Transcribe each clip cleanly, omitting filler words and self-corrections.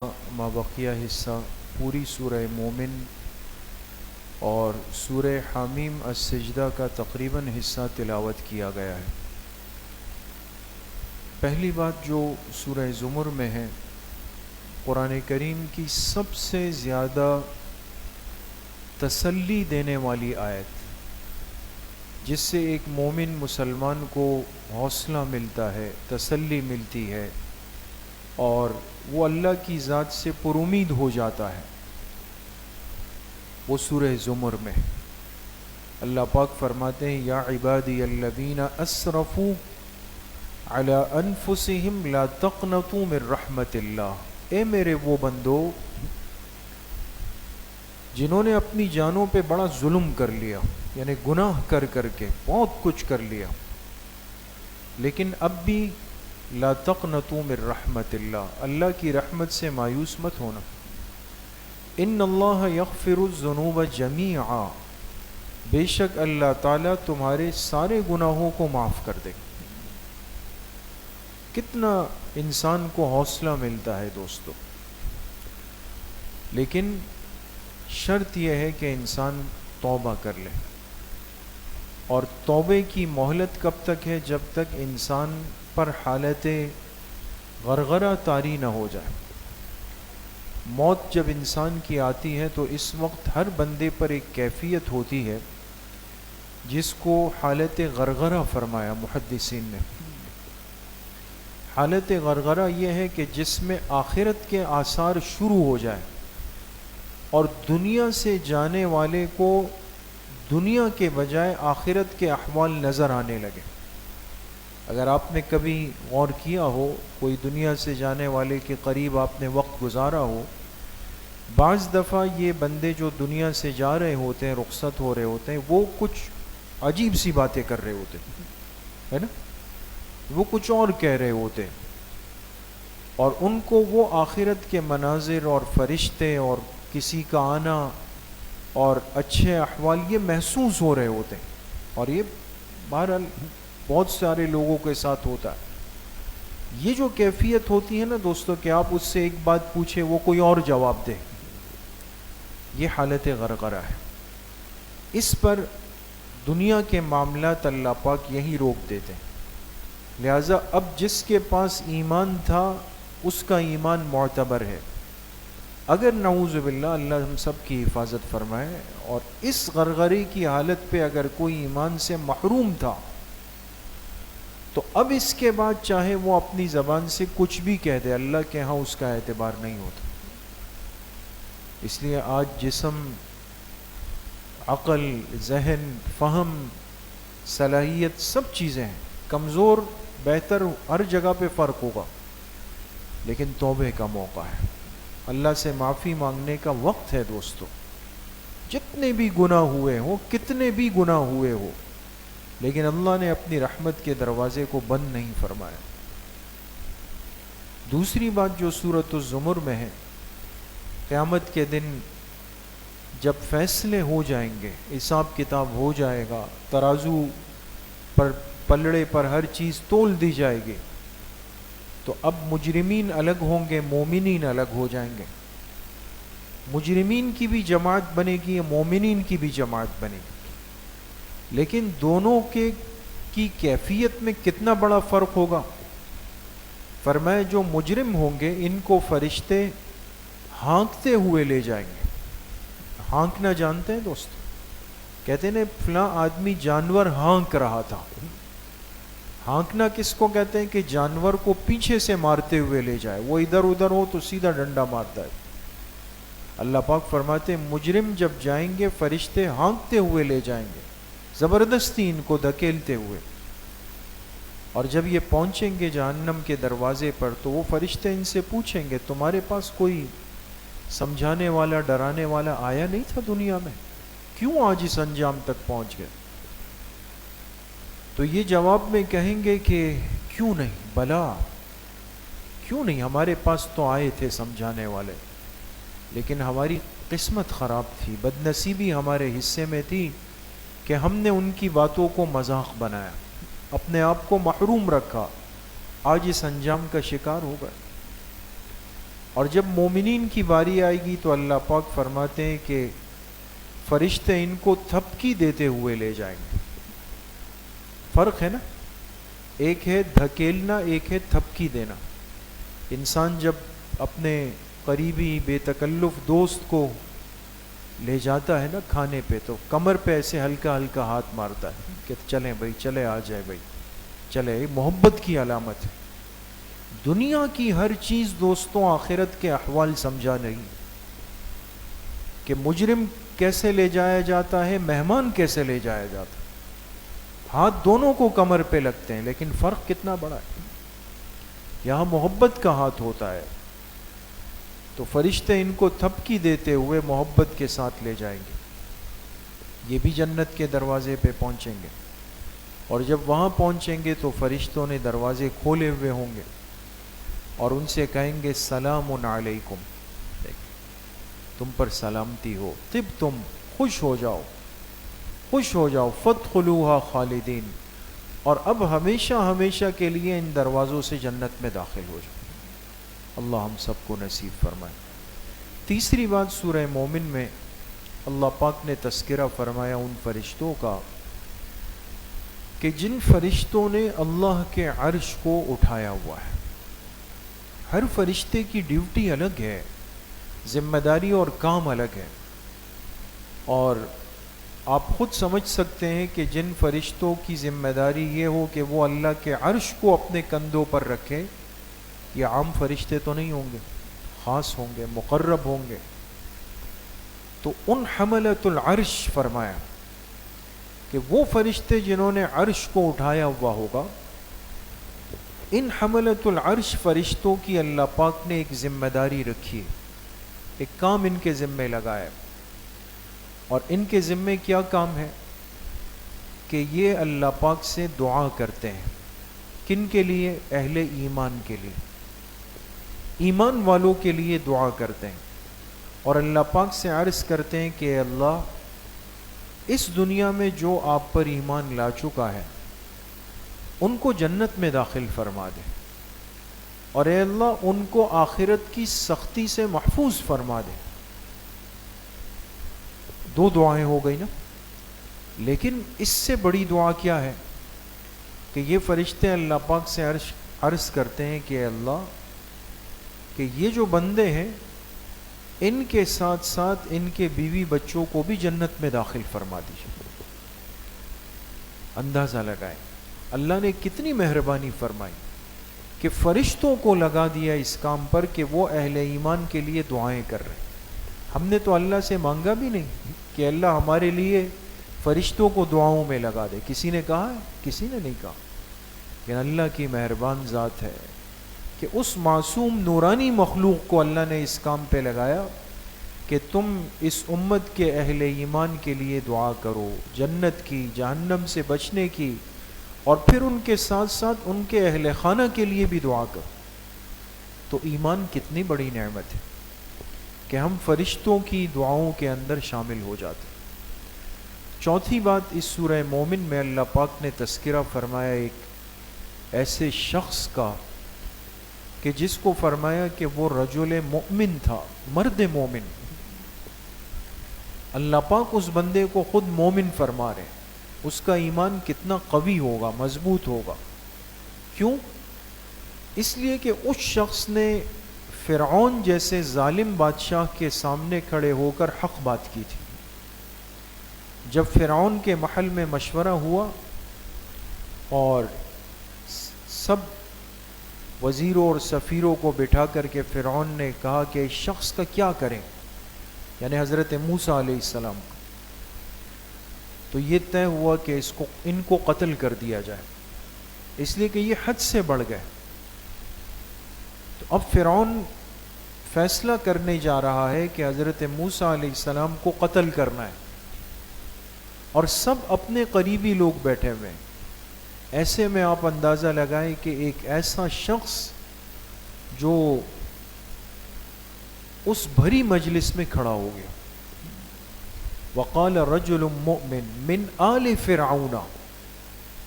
مابقیہ حصہ پوری سورہ مومن اور سورہ حمیم السجدہ کا تقریباً حصہ تلاوت کیا گیا ہے۔ پہلی بات جو سورہ زمر میں ہے، قرآن کریم کی سب سے زیادہ تسلی دینے والی آیت، جس سے ایک مومن مسلمان کو حوصلہ ملتا ہے، تسلی ملتی ہے اور وہ اللہ کی ذات سے پر امید ہو جاتا ہے، وہ سورہ زمر میں۔ اللہ پاک فرماتے ہیں یا عبادی الذین اسرفوا علی انفسہم لا تقنطوا من رحمت اللہ، اے میرے وہ بندو جنہوں نے اپنی جانوں پہ بڑا ظلم کر لیا، یعنی گناہ کر کے بہت کچھ کر لیا، لیکن اب بھی لا تقنطوا من رحمت اللہ، اللہ کی رحمت سے مایوس مت ہونا۔ ان اللہ یغفر الذنوب جمیعا، بے شک اللہ تعالیٰ تمہارے سارے گناہوں کو معاف کر دے۔ کتنا انسان کو حوصلہ ملتا ہے دوستو، لیکن شرط یہ ہے کہ انسان توبہ کر لے، اور توبے کی مہلت کب تک ہے؟ جب تک انسان پر حالت غرغرہ طاری نہ ہو جائے۔ موت جب انسان کی آتی ہے تو اس وقت ہر بندے پر ایک کیفیت ہوتی ہے جس کو حالت غرغرہ فرمایا محدثین نے۔ حالت غرغرہ یہ ہے کہ جس میں آخرت کے آثار شروع ہو جائے اور دنیا سے جانے والے کو دنیا کے بجائے آخرت کے احوال نظر آنے لگے۔ اگر آپ نے کبھی غور کیا ہو، کوئی دنیا سے جانے والے کے قریب آپ نے وقت گزارا ہو، بعض دفعہ یہ بندے جو دنیا سے جا رہے ہوتے ہیں، رخصت ہو رہے ہوتے ہیں، وہ کچھ عجیب سی باتیں کر رہے ہوتے ہیں، ہے نا؟ وہ کچھ اور کہہ رہے ہوتے ہیں، اور ان کو وہ آخرت کے مناظر اور فرشتے اور کسی کا آنا اور اچھے احوال یہ محسوس ہو رہے ہوتے ہیں، اور یہ بہرحال بہت سارے لوگوں کے ساتھ ہوتا ہے۔ یہ جو کیفیت ہوتی ہے نا دوستو کہ آپ اس سے ایک بات پوچھیں وہ کوئی اور جواب دے، یہ حالت غرغرہ ہے۔ اس پر دنیا کے معاملات اللہ پاک یہی روک دیتے ہیں۔ لہٰذا اب جس کے پاس ایمان تھا اس کا ایمان معتبر ہے، اگر نعوذ باللہ اللہ ہم سب کی حفاظت فرمائے، اور اس غرغرے کی حالت پہ اگر کوئی ایمان سے محروم تھا تو اب اس کے بعد چاہے وہ اپنی زبان سے کچھ بھی کہہ دے، اللہ کے ہاں اس کا اعتبار نہیں ہوتا۔ اس لیے آج جسم، عقل، ذہن، فہم، صلاحیت سب چیزیں ہیں، کمزور بہتر ہر جگہ پہ فرق ہوگا، لیکن توبے کا موقع ہے، اللہ سے معافی مانگنے کا وقت ہے دوستو۔ جتنے بھی گناہ ہوئے ہوں، کتنے بھی گناہ ہوئے ہو، لیکن اللہ نے اپنی رحمت کے دروازے کو بند نہیں فرمایا۔ دوسری بات جو سورۃ الزمر میں ہے، قیامت کے دن جب فیصلے ہو جائیں گے، حساب کتاب ہو جائے گا، ترازو پر پلڑے پر ہر چیز تول دی جائے گی، تو اب مجرمین الگ ہوں گے، مومنین الگ ہو جائیں گے۔ مجرمین کی بھی جماعت بنے گی، مومنین کی بھی جماعت بنے گی، لیکن دونوں کی کیفیت میں کتنا بڑا فرق ہوگا۔ فرمایا جو مجرم ہوں گے ان کو فرشتے ہانکتے ہوئے لے جائیں گے۔ ہانکنا جانتے ہیں دوست؟ کہتے ہیں فلاں آدمی جانور ہانک رہا تھا۔ ہانکنا کس کو کہتے ہیں؟ کہ جانور کو پیچھے سے مارتے ہوئے لے جائے، وہ ادھر ادھر ہو تو سیدھا ڈنڈا مارتا ہے۔ اللہ پاک فرماتے ہیں مجرم جب جائیں گے فرشتے ہانکتے ہوئے لے جائیں گے، زبردستی ان کو دھکیلتے ہوئے، اور جب یہ پہنچیں گے جہنم کے دروازے پر تو وہ فرشتے ان سے پوچھیں گے تمہارے پاس کوئی سمجھانے والا، ڈرانے والا آیا نہیں تھا دنیا میں؟ کیوں آج اس انجام تک پہنچ گئے؟ تو یہ جواب میں کہیں گے کہ کیوں نہیں، بلا کیوں نہیں، ہمارے پاس تو آئے تھے سمجھانے والے، لیکن ہماری قسمت خراب تھی، بدنصیبی ہمارے حصے میں تھی کہ ہم نے ان کی باتوں کو مذاق بنایا، اپنے آپ کو محروم رکھا، آج اس انجام کا شکار ہو گئے۔ اور جب مومنین کی باری آئے گی تو اللہ پاک فرماتے ہیں کہ فرشتے ان کو تھپکی دیتے ہوئے لے جائیں گے. فرق ہے نا, ایک ہے دھکیلنا, ایک ہے تھپکی دینا. انسان جب اپنے قریبی بے تکلف دوست کو لے جاتا ہے نا کھانے پہ, تو کمر پہ ایسے ہلکا ہلکا ہاتھ مارتا ہے کہ چلیں بھائی, چلے آ جائے بھائی, چلے. محبت کی علامت ہے. دنیا کی ہر چیز دوستوں آخرت کے احوال سمجھا نہیں, کہ مجرم کیسے لے جایا جاتا ہے, مہمان کیسے لے جایا جاتا ہے. ہاتھ دونوں کو کمر پہ لگتے ہیں, لیکن فرق کتنا بڑا ہے. یہاں محبت کا ہاتھ ہوتا ہے, تو فرشتے ان کو تھپکی دیتے ہوئے محبت کے ساتھ لے جائیں گے. یہ بھی جنت کے دروازے پہ پہنچیں گے, اور جب وہاں پہنچیں گے تو فرشتوں نے دروازے کھولے ہوئے ہوں گے اور ان سے کہیں گے سلام علیکم, تم پر سلامتی ہو, طبتم, خوش ہو جاؤ, خوش ہو جاؤ, فادخلوها خالدین, اور اب ہمیشہ ہمیشہ کے لیے ان دروازوں سے جنت میں داخل ہو جاؤ. اللہ ہم سب کو نصیب فرمائے. تیسری بات, سورہ مومن میں اللہ پاک نے تذکرہ فرمایا ان فرشتوں کا کہ جن فرشتوں نے اللہ کے عرش کو اٹھایا ہوا ہے. ہر فرشتے کی ڈیوٹی الگ ہے, ذمہ داری اور کام الگ ہے, اور آپ خود سمجھ سکتے ہیں کہ جن فرشتوں کی ذمہ داری یہ ہو کہ وہ اللہ کے عرش کو اپنے کندھوں پر رکھے, یہ عام فرشتے تو نہیں ہوں گے, خاص ہوں گے, مقرب ہوں گے. تو ان حملۃ العرش فرمایا کہ وہ فرشتے جنہوں نے عرش کو اٹھایا ہوا ہوگا, ان حملۃ العرش فرشتوں کی اللہ پاک نے ایک ذمہ داری رکھی ہے, ایک کام ان کے ذمے لگایا. اور ان کے ذمے کیا کام ہے کہ یہ اللہ پاک سے دعا کرتے ہیں. کن کے لیے؟ اہل ایمان کے لیے, ایمان والوں کے لیے دعا کرتے ہیں, اور اللہ پاک سے عرض کرتے ہیں کہ اللہ اس دنیا میں جو آپ پر ایمان لا چکا ہے ان کو جنت میں داخل فرما دے, اور اے اللہ ان کو آخرت کی سختی سے محفوظ فرما دے. دو دعائیں ہو گئی نا. لیکن اس سے بڑی دعا کیا ہے کہ یہ فرشتے اللہ پاک سے عرض کرتے ہیں کہ اے اللہ کہ یہ جو بندے ہیں ان کے ساتھ ساتھ ان کے بیوی بچوں کو بھی جنت میں داخل فرما دیجیے. اندازہ لگائیں اللہ نے کتنی مہربانی فرمائی کہ فرشتوں کو لگا دیا اس کام پر کہ وہ اہل ایمان کے لیے دعائیں کر رہے ہیں. ہم نے تو اللہ سے مانگا بھی نہیں کہ اللہ ہمارے لیے فرشتوں کو دعاؤں میں لگا دے. کسی نے کہا ہے؟ کسی نے نہیں کہا. لیکن اللہ کی مہربان ذات ہے کہ اس معصوم نورانی مخلوق کو اللہ نے اس کام پہ لگایا کہ تم اس امت کے اہل ایمان کے لیے دعا کرو, جنت کی, جہنم سے بچنے کی, اور پھر ان کے ساتھ ساتھ ان کے اہل خانہ کے لیے بھی دعا کرو. تو ایمان کتنی بڑی نعمت ہے کہ ہم فرشتوں کی دعاؤں کے اندر شامل ہو جاتے. چوتھی بات, اس سورہ مومن میں اللہ پاک نے تذکرہ فرمایا ایک ایسے شخص کا کہ جس کو فرمایا کہ وہ رجل مومن تھا, مرد مومن. اللہ پاک اس بندے کو خود مومن فرما رہے. اس کا ایمان کتنا قوی ہوگا, مضبوط ہوگا. کیوں؟ اس لیے کہ اس شخص نے فرعون جیسے ظالم بادشاہ کے سامنے کھڑے ہو کر حق بات کی تھی. جب فرعون کے محل میں مشورہ ہوا اور سب وزیروں اور سفیروں کو بٹھا کر کے فرعون نے کہا کہ اس شخص کا کیا کریں, یعنی حضرت موسیٰ علیہ السلام, تو یہ طے ہوا کہ ان کو قتل کر دیا جائے, اس لیے کہ یہ حد سے بڑھ گئے. تو اب فرعون فیصلہ کرنے جا رہا ہے کہ حضرت موسیٰ علیہ السلام کو قتل کرنا ہے, اور سب اپنے قریبی لوگ بیٹھے ہوئے ہیں. ایسے میں آپ اندازہ لگائیں کہ ایک ایسا شخص جو اس بھری مجلس میں کھڑا ہو گیا. وقال رجل مؤمن من آل فرعون.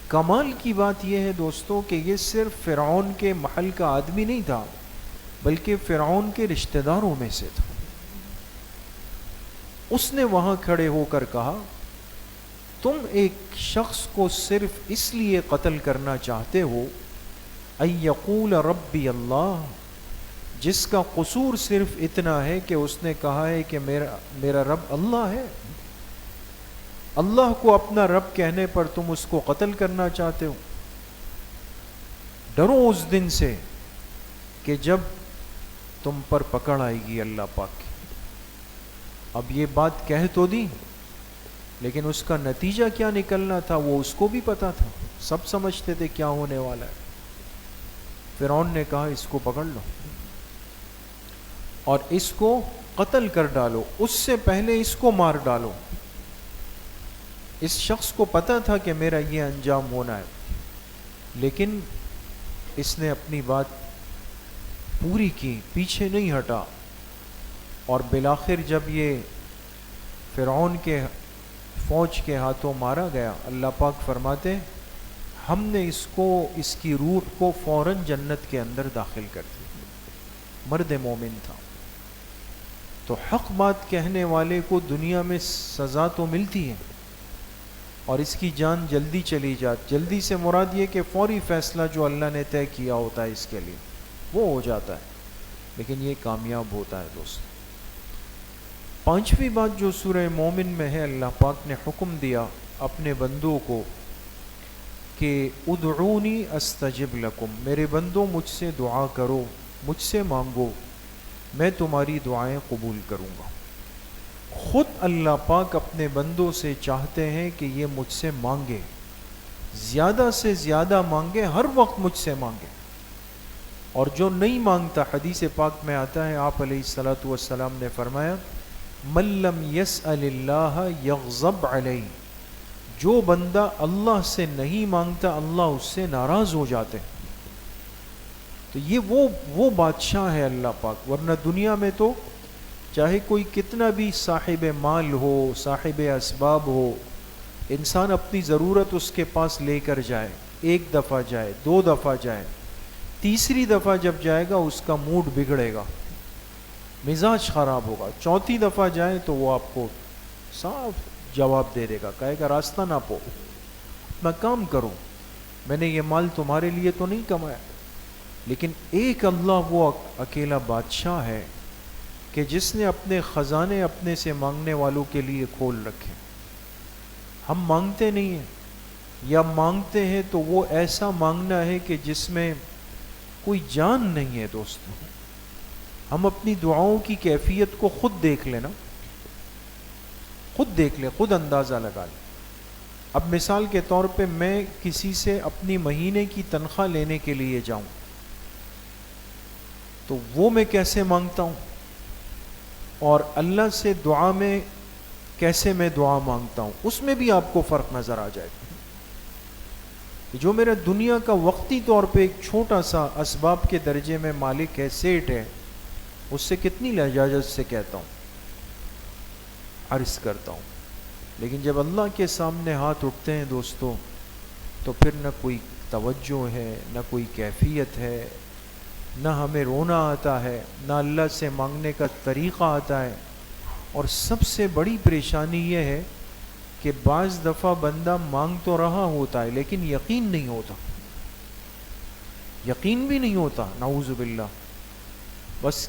کمال کی بات یہ ہے دوستوں کہ یہ صرف فرعون کے محل کا آدمی نہیں تھا بلکہ فرعون کے رشتہ داروں میں سے تھا. اس نے وہاں کھڑے ہو کر کہا تم ایک شخص کو صرف اس لیے قتل کرنا چاہتے ہو ان یقول ربی اللہ، جس کا قصور صرف اتنا ہے کہ اس نے کہا ہے کہ میرا رب اللہ ہے. اللہ کو اپنا رب کہنے پر تم اس کو قتل کرنا چاہتے ہو. ڈرو اس دن سے کہ جب تم پر پکڑ آئے گی اللہ پاک کی. اب یہ بات کہہ تو دی، لیکن اس کا نتیجہ کیا نکلنا تھا وہ اس کو بھی پتا تھا. سب سمجھتے تھے کیا ہونے والا ہے. فرعون نے کہا اس کو پکڑ لو اور اس کو قتل کر ڈالو، اس سے پہلے اس کو مار ڈالو. اس شخص کو پتا تھا کہ میرا یہ انجام ہونا ہے، لیکن اس نے اپنی بات پوری کی، پیچھے نہیں ہٹا. اور بالآخر جب یہ فرعون کے فوج کے ہاتھوں مارا گیا، اللہ پاک فرماتے ہم نے اس کو، اس کی روح کو فوراً جنت کے اندر داخل کر دیا. مرد مومن تھا. تو حق بات کہنے والے کو دنیا میں سزا تو ملتی ہے اور اس کی جان جلدی چلی جاتی. جلدی سے مراد یہ کہ فوری فیصلہ جو اللہ نے طے کیا ہوتا ہے اس کے لیے وہ ہو جاتا ہے، لیکن یہ کامیاب ہوتا ہے دوست. پانچویں بات جو سورہ مومن میں ہے، اللہ پاک نے حکم دیا اپنے بندوں کو کہ ادعونی استجب لکم، میرے بندوں مجھ سے دعا کرو، مجھ سے مانگو، میں تمہاری دعائیں قبول کروں گا. خود اللہ پاک اپنے بندوں سے چاہتے ہیں کہ یہ مجھ سے مانگے، زیادہ سے زیادہ مانگے، ہر وقت مجھ سے مانگے. اور جو نہیں مانگتا، حدیث پاک میں آتا ہے آپ علیہ الصلاۃ والسلام نے فرمایا من لم یسأل اللہ یغضب علیہ، جو بندہ اللہ سے نہیں مانگتا اللہ اس سے ناراض ہو جاتے. تو یہ وہ بادشاہ ہے اللہ پاک. ورنہ دنیا میں تو چاہے کوئی کتنا بھی صاحب مال ہو، صاحب اسباب ہو، انسان اپنی ضرورت اس کے پاس لے کر جائے، ایک دفعہ جائے، دو دفعہ جائے، تیسری دفعہ جب جائے گا اس کا موڈ بگڑے گا، مزاج خراب ہوگا. چوتھی دفعہ جائے تو وہ آپ کو صاف جواب دے دے گا، کہے گا راستہ نہ پو، اپنا کام کرو، میں نے یہ مال تمہارے لیے تو نہیں کمایا. لیکن ایک اللہ وہ اکیلا بادشاہ ہے کہ جس نے اپنے خزانے اپنے سے مانگنے والوں کے لیے کھول رکھے. ہم مانگتے نہیں ہیں، یا مانگتے ہیں تو وہ ایسا مانگنا ہے کہ جس میں کوئی جان نہیں ہے. دوستو ہم اپنی دعاؤں کی کیفیت کو خود دیکھ لینا، خود دیکھ لیں، خود اندازہ لگا لیں. اب مثال کے طور پہ میں کسی سے اپنی مہینے کی تنخواہ لینے کے لیے جاؤں تو وہ میں کیسے مانگتا ہوں، اور اللہ سے دعا میں کیسے میں دعا مانگتا ہوں، اس میں بھی آپ کو فرق نظر آ جائے گا. جو میرا دنیا کا وقتی طور پہ ایک چھوٹا سا اسباب کے درجے میں مالک ہے، سیٹ ہے، اس سے کتنی لجاجت سے کہتا ہوں، عرض کرتا ہوں. لیکن جب اللہ کے سامنے ہاتھ اٹھتے ہیں دوستو تو پھر نہ کوئی توجہ ہے، نہ کوئی کیفیت ہے، نہ ہمیں رونا آتا ہے، نہ اللہ سے مانگنے کا طریقہ آتا ہے. اور سب سے بڑی پریشانی یہ ہے کہ بعض دفعہ بندہ مانگ تو رہا ہوتا ہے لیکن یقین نہیں ہوتا، یقین بھی نہیں ہوتا، نعوذ باللہ. بس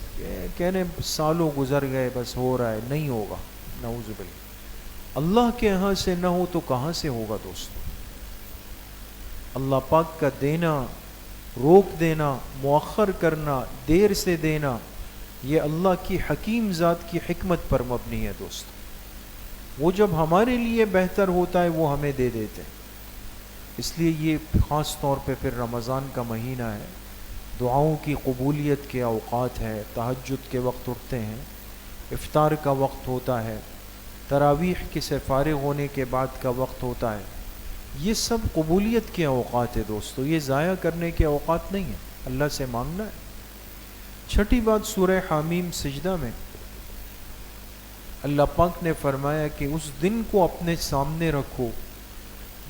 کہنے سالوں گزر گئے، بس ہو رہا ہے، نہیں ہوگا، نعوذ باللہ. اللہ کے ہاں سے نہ ہو تو کہاں سے ہوگا دوستو؟ اللہ پاک کا دینا، روک دینا، مؤخر کرنا، دیر سے دینا، یہ اللہ کی حکیم ذات کی حکمت پر مبنی ہے دوستو. وہ جب ہمارے لیے بہتر ہوتا ہے وہ ہمیں دے دیتے ہیں. اس لیے یہ خاص طور پہ پھر رمضان کا مہینہ ہے، دعاؤں کی قبولیت کے اوقات ہے، تہجد کے وقت اٹھتے ہیں، افطار کا وقت ہوتا ہے، تراویح کے سے فارغ ہونے کے بعد کا وقت ہوتا ہے. یہ سب قبولیت کے اوقات ہے دوستو، یہ ضائع کرنے کے اوقات نہیں ہیں، اللہ سے مانگنا ہے. چھٹی بات سورہ حامیم سجدہ میں اللہ پاک نے فرمایا کہ اس دن کو اپنے سامنے رکھو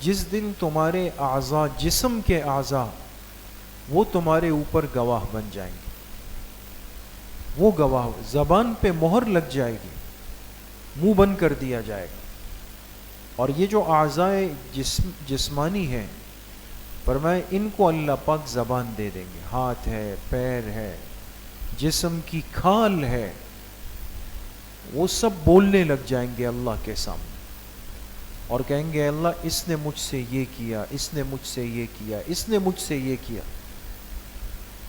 جس دن تمہارے اعضاء، جسم کے اعضاء، وہ تمہارے اوپر گواہ بن جائیں گے. وہ گواہ، زبان پہ مہر لگ جائے گی، منہ بند کر دیا جائے گا. اور یہ جو اعضائے جسمانی ہیں، فرمائے ان کو اللہ پاک زبان دے دیں گے. ہاتھ ہے، پیر ہے، جسم کی کھال ہے، وہ سب بولنے لگ جائیں گے اللہ کے سامنے اور کہیں گے اللہ اس نے مجھ سے یہ کیا، اس نے مجھ سے یہ کیا، اس نے مجھ سے یہ کیا.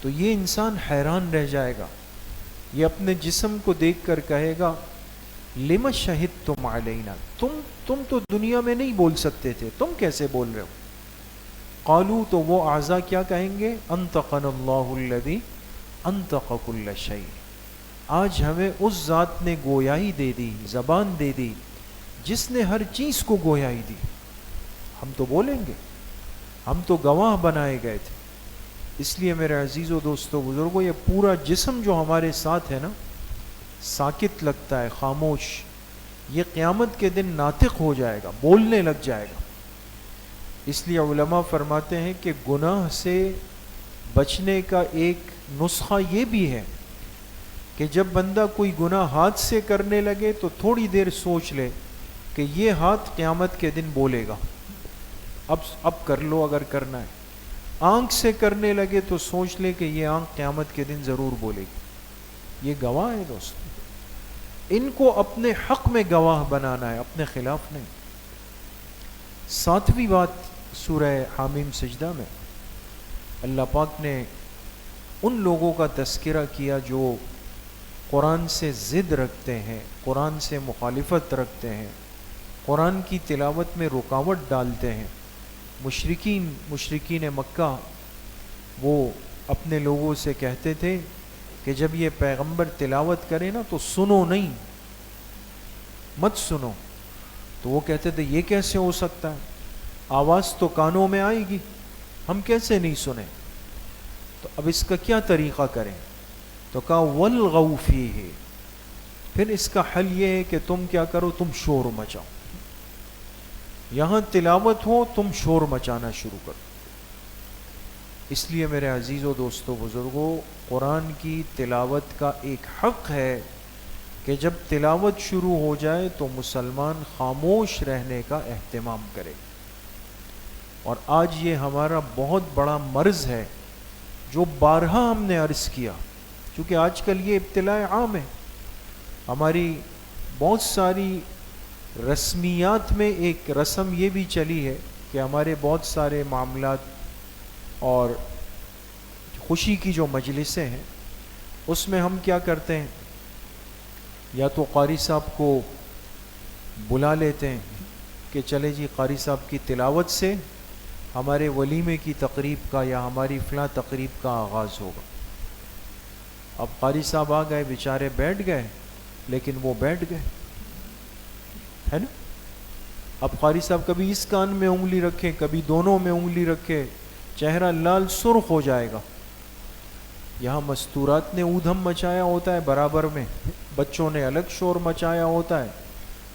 تو یہ انسان حیران رہ جائے گا، یہ اپنے جسم کو دیکھ کر کہے گا لم شہدتم علینا، تم تو دنیا میں نہیں بول سکتے تھے، تم کیسے بول رہے ہو؟ قالوا، تو وہ اعضاء کیا کہیں گے؟ انطقنا اللہ الذی انطق کل شیء، آج ہمیں اس ذات نے گویائی دے دی، زبان دے دی جس نے ہر چیز کو گویائی دی. ہم تو بولیں گے، ہم تو گواہ بنائے گئے تھے. اس لیے میرے عزیزو دوستو بزرگو، یہ پورا جسم جو ہمارے ساتھ ہے نا، ساکت لگتا ہے، خاموش، یہ قیامت کے دن ناطق ہو جائے گا، بولنے لگ جائے گا. اس لیے علماء فرماتے ہیں کہ گناہ سے بچنے کا ایک نسخہ یہ بھی ہے کہ جب بندہ کوئی گناہ ہاتھ سے کرنے لگے تو تھوڑی دیر سوچ لے کہ یہ ہاتھ قیامت کے دن بولے گا، اب کر لو اگر کرنا ہے. آنکھ سے کرنے لگے تو سوچ لے کہ یہ آنکھ قیامت کے دن ضرور بولے گی. یہ گواہ ہے دوستو، ان کو اپنے حق میں گواہ بنانا ہے، اپنے خلاف نہیں. 7ویں بات سورہ حامیم سجدہ میں اللہ پاک نے ان لوگوں کا تذکرہ کیا جو قرآن سے ضد رکھتے ہیں، قرآن سے مخالفت رکھتے ہیں، قرآن کی تلاوت میں رکاوٹ ڈالتے ہیں. مشرکین مکہ وہ اپنے لوگوں سے کہتے تھے کہ جب یہ پیغمبر تلاوت کرے نا تو سنو نہیں، مت سنو. تو وہ کہتے تھے یہ کیسے ہو سکتا ہے، آواز تو کانوں میں آئے گی، ہم کیسے نہیں سنیں. تو اب اس کا کیا طریقہ کریں؟ تو کہا وَالْغَوْ فِيهِ، پھر اس کا حل یہ ہے کہ تم کیا کرو، تم شور مچاؤ. یہاں تلاوت ہو، تم شور مچانا شروع کرو. اس لیے میرے عزیزو دوستو بزرگو، قرآن کی تلاوت کا ایک حق ہے کہ جب تلاوت شروع ہو جائے تو مسلمان خاموش رہنے کا اہتمام کرے. اور آج یہ ہمارا بہت بڑا مرض ہے جو بارہا ہم نے عرض کیا، کیونکہ آج کل یہ ابتلاء عام ہے. ہماری بہت ساری رسمیات میں ایک رسم یہ بھی چلی ہے کہ ہمارے بہت سارے معاملات اور خوشی کی جو مجلسیں ہیں اس میں ہم کیا کرتے ہیں، یا تو قاری صاحب کو بلا لیتے ہیں کہ چلے جی قاری صاحب کی تلاوت سے ہمارے ولیمے کی تقریب کا یا ہماری فلاں تقریب کا آغاز ہوگا. اب قاری صاحب آ گئے، بیچارے بیٹھ گئے، لیکن وہ بیٹھ گئے، ہے نا. اب قاری صاحب کبھی اس کان میں انگلی رکھیں، کبھی دونوں میں انگلی رکھے، چہرہ لال سرخ ہو جائے گا. یہاں مستورات نے اودھم مچایا ہوتا ہے برابر میں، بچوں نے الگ شور مچایا ہوتا ہے،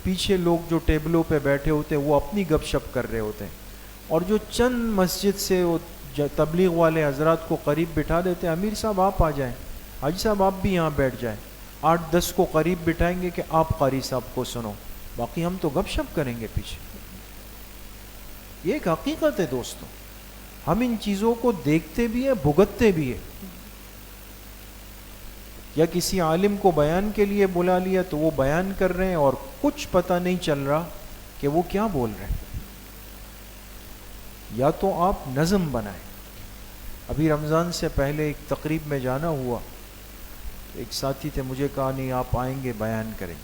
پیچھے لوگ جو ٹیبلوں پہ بیٹھے ہوتے ہیں وہ اپنی گپ شپ کر رہے ہوتے ہیں، اور جو چند مسجد سے وہ تبلیغ والے حضرات کو قریب بٹھا دیتے ہیں، امیر صاحب آپ آ جائیں، حاجی صاحب آپ بھی یہاں بیٹھ جائیں، 8-10 کو قریب بٹھائیں گے کہ آپ قاری صاحب کو سنو، باقی ہم تو گپ شپ کریں گے پیچھے. یہ ایک حقیقت ہے دوستو، ہم ان چیزوں کو دیکھتے بھی ہیں، بھگتتے بھی ہیں. یا کسی عالم کو بیان کے لیے بلا لیا تو وہ بیان کر رہے ہیں اور کچھ پتہ نہیں چل رہا کہ وہ کیا بول رہے ہیں. یا تو آپ نظم بنائیں. ابھی رمضان سے پہلے ایک تقریب میں جانا ہوا، ایک ساتھی تھے، مجھے کہا نہیں آپ آئیں گے بیان کریں.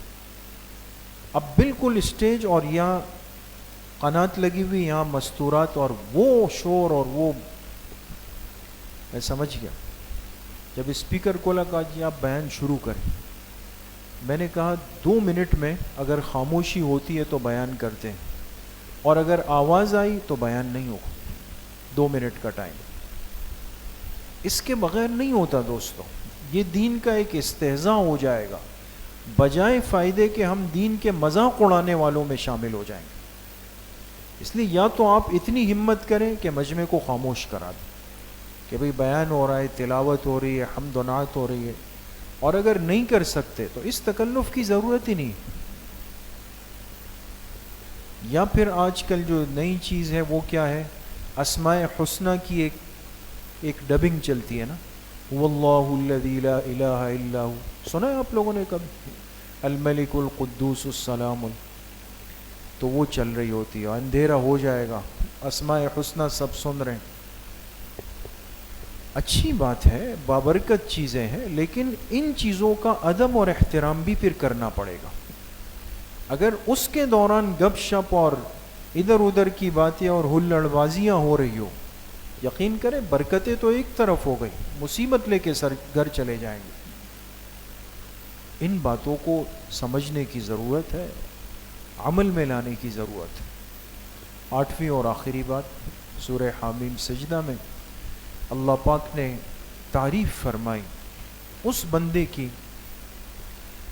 اب بالکل اسٹیج اور یہاں قنات لگی ہوئی، یہاں مستورات اور وہ شور اور وہ، میں سمجھ گیا. جب اسپیکر کو لگا جی آپ بیان شروع کریں، میں نے کہا 2 منٹ میں اگر خاموشی ہوتی ہے تو بیان کرتے ہیں، اور اگر آواز آئی تو بیان نہیں ہوگا. 2 منٹ کا ٹائم اس کے بغیر نہیں ہوتا دوستو. یہ دین کا ایک استہزاء ہو جائے گا، بجائے فائدے کہ ہم دین کے مذاق اڑانے والوں میں شامل ہو جائیں گے. اس لیے یا تو آپ اتنی ہمت کریں کہ مجمع کو خاموش کرا دیں کہ بھئی بیان ہو رہا ہے، تلاوت ہو رہی ہے، حمد و نعت ہو رہی ہے، اور اگر نہیں کر سکتے تو اس تکلف کی ضرورت ہی نہیں. یا پھر آج کل جو نئی چیز ہے وہ کیا ہے، اسماء حسنہ کی ایک ڈبنگ چلتی ہے نا، واللہ الذی لا الہ الا ہو، سنا ہے آپ لوگوں نے کبھی؟ الملک القدوس السلام تو وہ چل رہی ہوتی ہے، اندھیرا ہو جائے گا، اسماء حسنہ سب سن رہے ہیں. اچھی بات ہے، بابرکت چیزیں ہیں، لیکن ان چیزوں کا ادب اور احترام بھی پھر کرنا پڑے گا. اگر اس کے دوران گپ شپ اور ادھر ادھر کی باتیں اور ہلڑ بازیاں ہو رہی ہو، یقین کریں برکتیں تو ایک طرف ہو گئی، مصیبت لے کے گھر چلے جائیں گے. ان باتوں کو سمجھنے کی ضرورت ہے، عمل میں لانے کی ضرورت ہے. 8ویں اور آخری بات، سورہ حامیم سجدہ میں اللہ پاک نے تعریف فرمائی اس بندے کی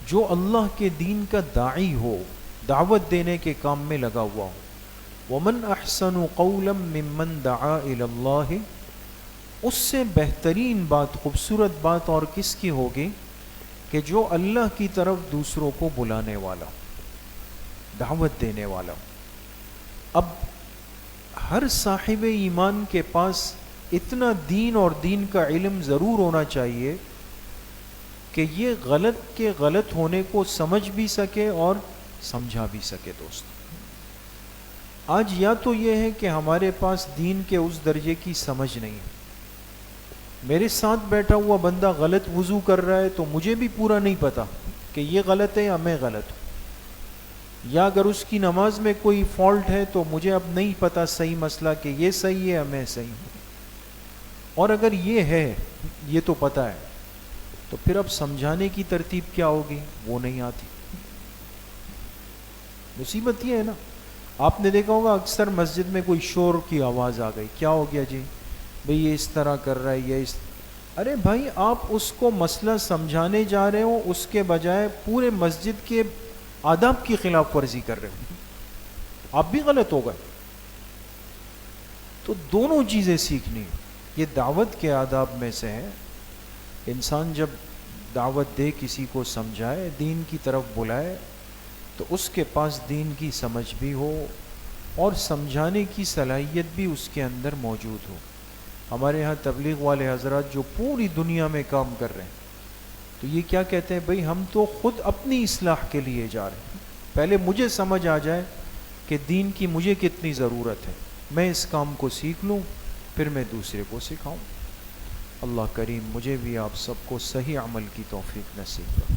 جو اللہ کے دین کا داعی ہو، دعوت دینے کے کام میں لگا ہوا ہو. وَمَنْ أَحْسَنُ قَوْلًا مِّمَّنْ دَعَا إِلَى اللَّهِ، اس سے بہترین بات، خوبصورت بات اور کس کی ہوگی کہ جو اللہ کی طرف دوسروں کو بلانے والا، دعوت دینے والا. اب ہر صاحب ایمان کے پاس اتنا دین اور دین کا علم ضرور ہونا چاہیے کہ یہ غلط کے غلط ہونے کو سمجھ بھی سکے اور سمجھا بھی سکے. دوست آج یا تو یہ ہے کہ ہمارے پاس دین کے اس درجے کی سمجھ نہیں ہے. میرے ساتھ بیٹھا ہوا بندہ غلط وضو کر رہا ہے تو مجھے بھی پورا نہیں پتا کہ یہ غلط ہے یا میں غلط ہوں، یا اگر اس کی نماز میں کوئی فالٹ ہے تو مجھے اب نہیں پتا صحیح مسئلہ کہ یہ صحیح ہے یا میں صحیح ہوں. اور اگر یہ ہے، یہ تو پتہ ہے، تو پھر اب سمجھانے کی ترتیب کیا ہوگی وہ نہیں آتی. مصیبت یہ ہے نا، آپ نے دیکھا ہوگا اکثر مسجد میں کوئی شور کی آواز آ گئی، کیا ہو گیا جی بھئی یہ اس طرح کر رہا ہے، یہ اس، ارے بھائی آپ اس کو مسئلہ سمجھانے جا رہے ہو، اس کے بجائے پورے مسجد کے آداب کی خلاف ورزی کر رہے ہو، آپ بھی غلط ہو گئے. تو دونوں چیزیں سیکھنی، یہ دعوت کے آداب میں سے ہے. انسان جب دعوت دے، کسی کو سمجھائے، دین کی طرف بلائے، تو اس کے پاس دین کی سمجھ بھی ہو اور سمجھانے کی صلاحیت بھی اس کے اندر موجود ہو. ہمارے ہاں تبلیغ والے حضرات جو پوری دنیا میں کام کر رہے ہیں، تو یہ کیا کہتے ہیں، بھئی ہم تو خود اپنی اصلاح کے لیے جا رہے ہیں، پہلے مجھے سمجھ آ جائے کہ دین کی مجھے کتنی ضرورت ہے، میں اس کام کو سیکھ لوں، پھر میں دوسرے کو سکھاؤں. اللہ کریم مجھے بھی آپ سب کو صحیح عمل کی توفیق نصیب کرے.